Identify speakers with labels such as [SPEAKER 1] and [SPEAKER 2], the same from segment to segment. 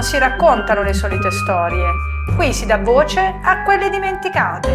[SPEAKER 1] non si raccontano le solite storie, qui si dà voce a quelle dimenticate.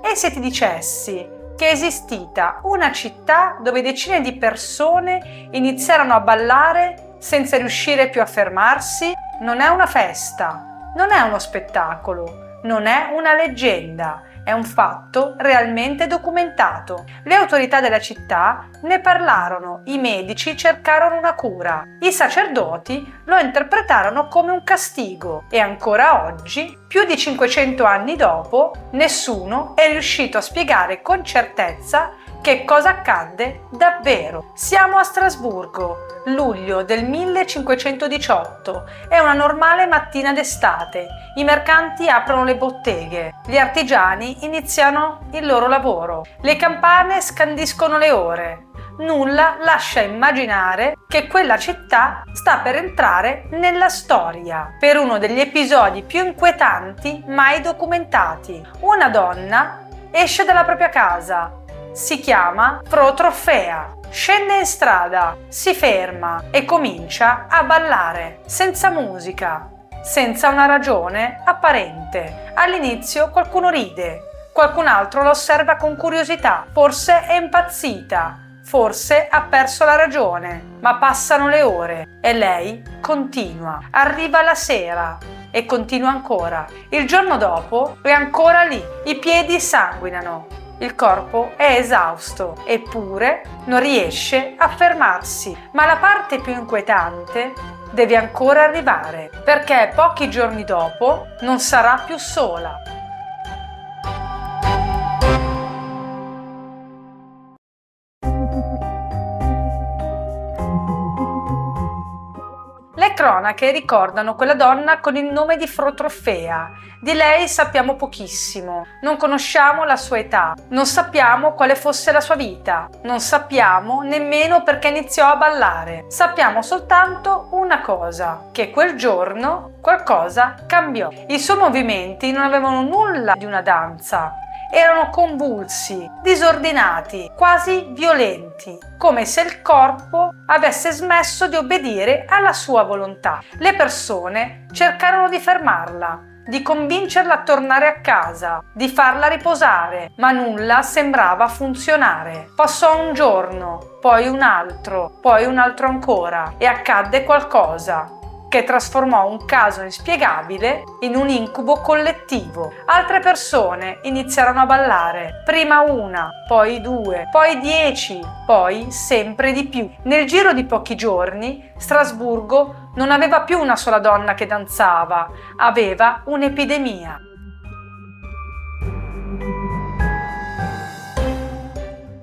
[SPEAKER 1] E se ti dicessi che è esistita una città dove decine di persone iniziarono a ballare senza riuscire più a fermarsi? Non è una festa, non è uno spettacolo, non è una leggenda, è un fatto realmente documentato. Le autorità della città ne parlarono, i medici cercarono una cura, i sacerdoti lo interpretarono come un castigo e ancora oggi, più di 500 anni dopo, nessuno è riuscito a spiegare con certezza che cosa accadde davvero. Siamo a Strasburgo, luglio del 1518. È una normale mattina d'estate. I mercanti aprono le botteghe, gli artigiani iniziano il loro lavoro, le campane scandiscono le ore. Nulla lascia immaginare che quella città sta per entrare nella storia per uno degli episodi più inquietanti mai documentati. Una donna esce dalla propria casa. Si chiama Protrofea. Scende in strada, si ferma e comincia a ballare, senza musica, senza una ragione apparente. All'inizio qualcuno ride, qualcun altro la osserva con curiosità, forse è impazzita, forse ha perso la ragione, ma passano le ore e lei continua. Arriva la sera e continua ancora. Il giorno dopo è ancora lì, i piedi sanguinano. Il corpo è esausto, eppure non riesce a fermarsi. Ma la parte più inquietante deve ancora arrivare, perché pochi giorni dopo non sarà più sola. Le cronache ricordano quella donna con il nome di Protrofea. Di lei sappiamo pochissimo, non conosciamo la sua età, non sappiamo quale fosse la sua vita, non sappiamo nemmeno perché iniziò a ballare. Sappiamo soltanto una cosa, che quel giorno qualcosa cambiò. I suoi movimenti non avevano nulla di una danza. Erano convulsi, disordinati, quasi violenti, come se il corpo avesse smesso di obbedire alla sua volontà. Le persone cercarono di fermarla, di convincerla a tornare a casa, di farla riposare, ma nulla sembrava funzionare. Passò un giorno, poi un altro ancora e accadde qualcosa che trasformò un caso inspiegabile in un incubo collettivo. Altre persone iniziarono a ballare, prima una, poi 2, poi 10, poi sempre di più. Nel giro di pochi giorni, Strasburgo non aveva più una sola donna che danzava, aveva un'epidemia.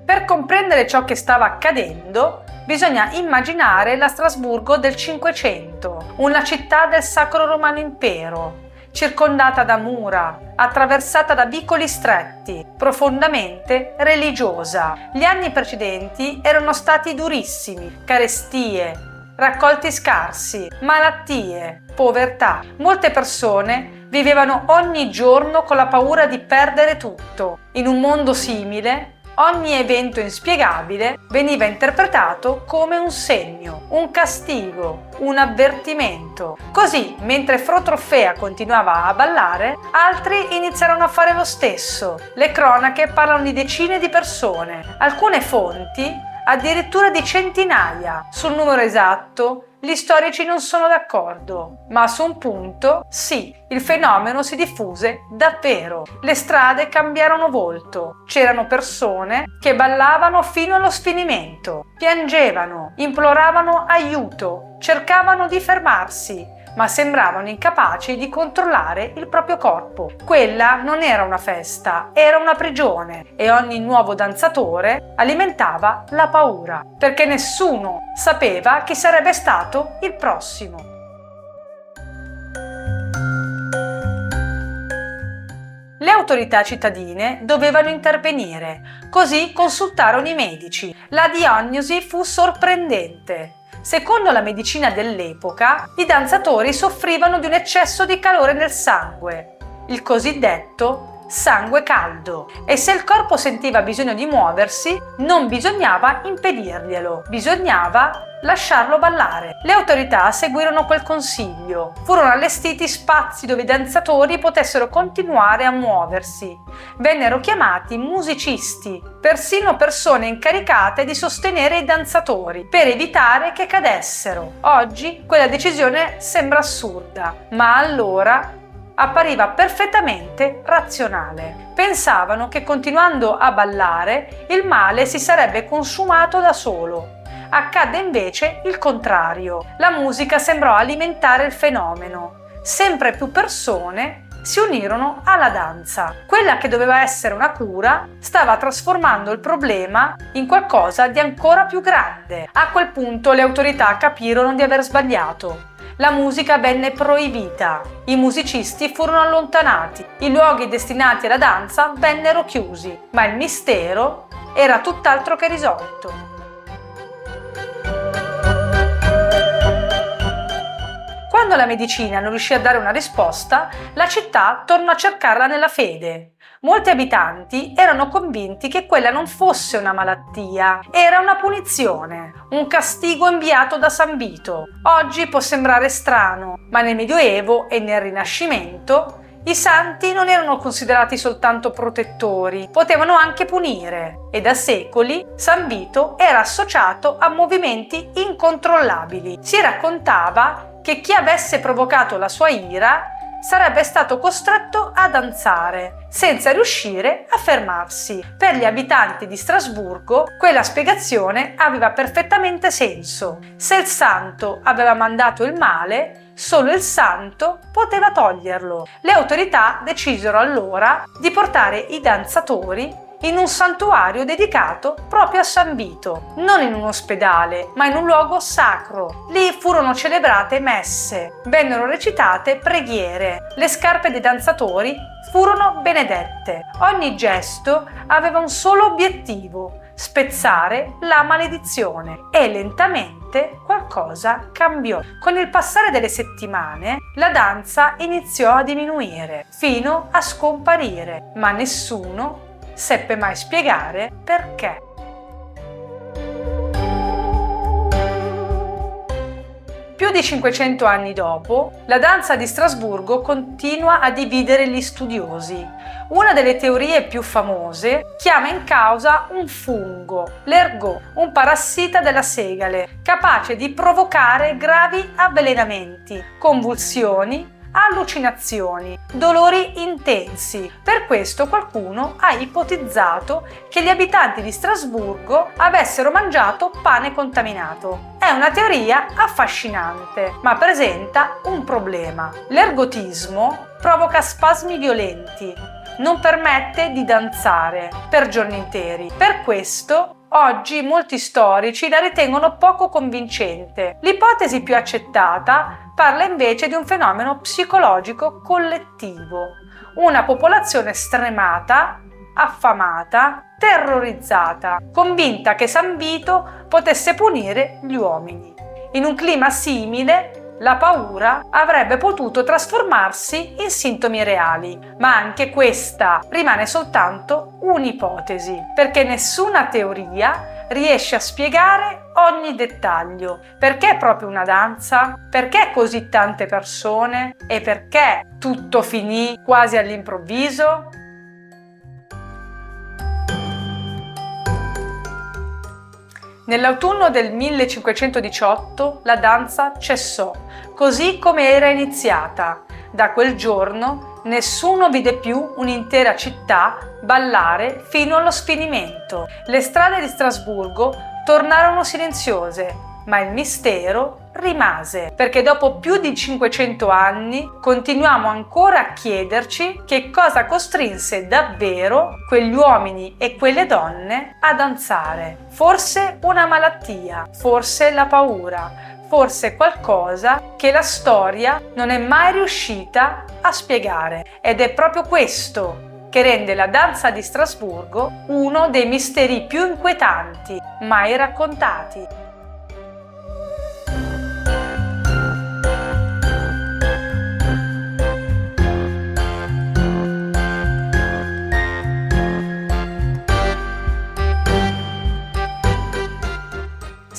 [SPEAKER 1] Per comprendere ciò che stava accadendo, bisogna immaginare la Strasburgo del Cinquecento, una città del Sacro Romano Impero, circondata da mura, attraversata da vicoli stretti, profondamente religiosa. Gli anni precedenti erano stati durissimi, carestie, raccolti scarsi, malattie, povertà. Molte persone vivevano ogni giorno con la paura di perdere tutto. In un mondo simile, ogni evento inspiegabile veniva interpretato come un segno, un castigo, un avvertimento. Così, mentre Protrofea continuava a ballare, altri iniziarono a fare lo stesso. Le cronache parlano di decine di persone, alcune fonti addirittura di centinaia. Sul numero esatto gli storici non sono d'accordo, ma su un punto sì, il fenomeno si diffuse davvero. Le strade cambiarono volto, c'erano persone che ballavano fino allo sfinimento, piangevano, imploravano aiuto, cercavano di fermarsi, ma sembravano incapaci di controllare il proprio corpo. Quella non era una festa, era una prigione e ogni nuovo danzatore alimentava la paura, perché nessuno sapeva chi sarebbe stato il prossimo. Le autorità cittadine dovevano intervenire, così consultarono i medici. La diagnosi fu sorprendente. Secondo la medicina dell'epoca, i danzatori soffrivano di un eccesso di calore nel sangue, il cosiddetto sangue caldo, e se il corpo sentiva bisogno di muoversi, non bisognava impedirglielo, bisognava lasciarlo ballare. Le autorità seguirono quel consiglio. Furono allestiti spazi dove i danzatori potessero continuare a muoversi. Vennero chiamati musicisti, persino persone incaricate di sostenere i danzatori per evitare che cadessero. Oggi quella decisione sembra assurda, ma allora appariva perfettamente razionale. Pensavano che continuando a ballare il male si sarebbe consumato da solo. Accadde invece il contrario. La musica sembrò alimentare il fenomeno. Sempre più persone si unirono alla danza. Quella che doveva essere una cura stava trasformando il problema in qualcosa di ancora più grande. A quel punto le autorità capirono di aver sbagliato. La musica venne proibita, i musicisti furono allontanati, i luoghi destinati alla danza vennero chiusi, ma il mistero era tutt'altro che risolto. Quando la medicina non riuscì a dare una risposta, la città tornò a cercarla nella fede. Molti abitanti erano convinti che quella non fosse una malattia, era una punizione, un castigo inviato da San Vito. Oggi può sembrare strano, ma nel Medioevo e nel Rinascimento i santi non erano considerati soltanto protettori, potevano anche punire, e da secoli San Vito era associato a movimenti incontrollabili. Si raccontava che chi avesse provocato la sua ira sarebbe stato costretto a danzare, senza riuscire a fermarsi. Per gli abitanti di Strasburgo, quella spiegazione aveva perfettamente senso. Se il santo aveva mandato il male, solo il santo poteva toglierlo. Le autorità decisero allora di portare i danzatori in un santuario dedicato proprio a San Vito, non in un ospedale, ma in un luogo sacro. Lì furono celebrate messe, vennero recitate preghiere, le scarpe dei danzatori furono benedette. Ogni gesto aveva un solo obiettivo: spezzare la maledizione, e lentamente qualcosa cambiò. Con il passare delle settimane, la danza iniziò a diminuire, fino a scomparire, ma nessuno seppe mai spiegare perché. Più di 500 anni dopo, la danza di Strasburgo continua a dividere gli studiosi. Una delle teorie più famose chiama in causa un fungo, l'ergot, un parassita della segale, capace di provocare gravi avvelenamenti, convulsioni, allucinazioni, dolori intensi. Per questo qualcuno ha ipotizzato che gli abitanti di Strasburgo avessero mangiato pane contaminato. È una teoria affascinante, ma presenta un problema. L'ergotismo provoca spasmi violenti, non permette di danzare per giorni interi. Per questo oggi molti storici la ritengono poco convincente. L'ipotesi più accettata parla invece di un fenomeno psicologico collettivo, una popolazione stremata, affamata, terrorizzata, convinta che San Vito potesse punire gli uomini. In un clima simile, la paura avrebbe potuto trasformarsi in sintomi reali, ma anche questa rimane soltanto un'ipotesi, perché nessuna teoria riesce a spiegare ogni dettaglio. Perché proprio una danza? Perché così tante persone? E perché tutto finì quasi all'improvviso? Nell'autunno del 1518 la danza cessò, così come era iniziata. Da quel giorno nessuno vide più un'intera città ballare fino allo sfinimento. Le strade di Strasburgo tornarono silenziose, ma il mistero rimase, perché dopo più di 500 anni continuiamo ancora a chiederci che cosa costrinse davvero quegli uomini e quelle donne a danzare. Forse una malattia, forse la paura, forse qualcosa che la storia non è mai riuscita a spiegare. Ed è proprio questo che rende la danza di Strasburgo uno dei misteri più inquietanti mai raccontati.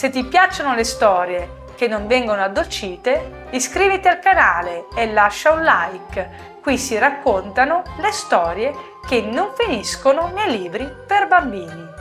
[SPEAKER 1] Se ti piacciono le storie che non vengono addolcite, iscriviti al canale e lascia un like. Qui si raccontano le storie che non finiscono nei libri per bambini.